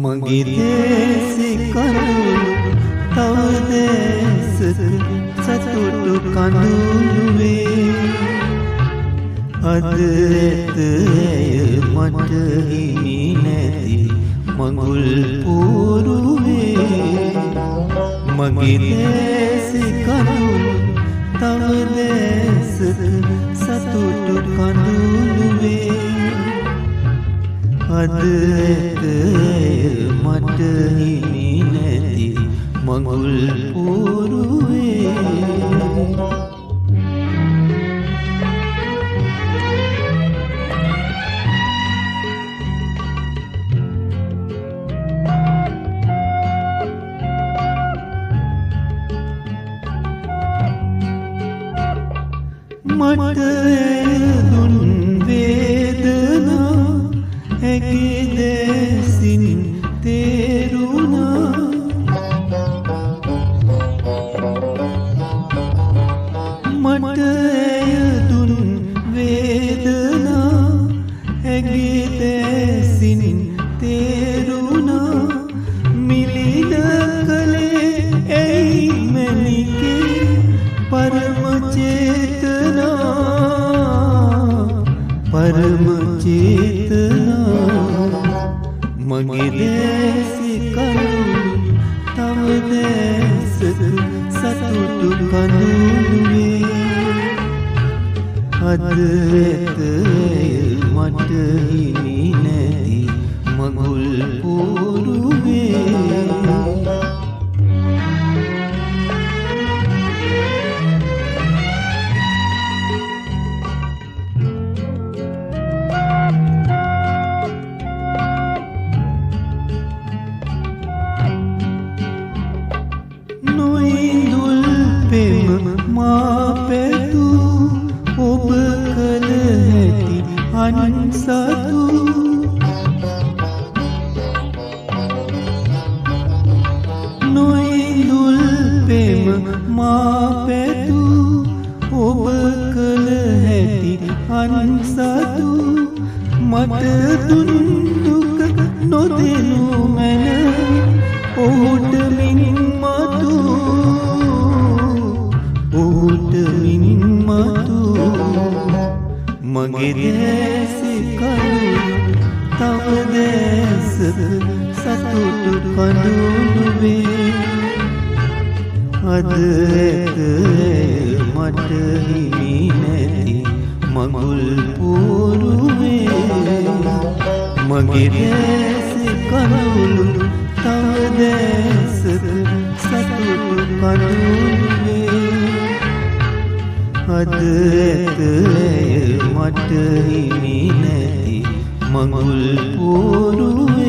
මගේ දේශේ කඳුළු තව දේශක සතුටු කඳුළුවේ අද ඇත ඇය මට හිමි නැති මඟුල් පෝරුවේ මගේ දේශේ කඳුළු තව දේශක සතුටු කඳුළුවේ අද ඇත ඇය මට හිමි නැති මඟුල් පෝරුවේ මට දුන් වේදනා ඇගේ දැසින් තේරුණා මට දුන් වේදනා ඇගේ දැසින් තේරුණා මිලින කලේ ඇයි මැනිකේ පරම චේතනා මගේ දේශේ කඳුළු තව දේශක සතුටු කඳුළුවේ අද ඇත ඇය මට හිමි නැති මඟුල් පෝරුවේ නොඉඳුල් පෙම මා පැතු ඔබ කළ හැටි අන්සතු නොඉඳුල් පෙම මා පැතු ඔබ කළ හැටි අන්සතු මට දුන් දුක නොදෙනු මැන ඔහුට මින් මතු මගේ දේශේ කඳුළු තව දේශක සතුටු කඳුළුවේ අද ඇත ඇය මට හිමි නැති මඟුල් පෝරුවේ මගේ දේශේ කඳුළු තව දේශක සතුටු කඳුළුවේ අද ඇත ඇය මට හිමි නැති මඟුල් පෝරුවේ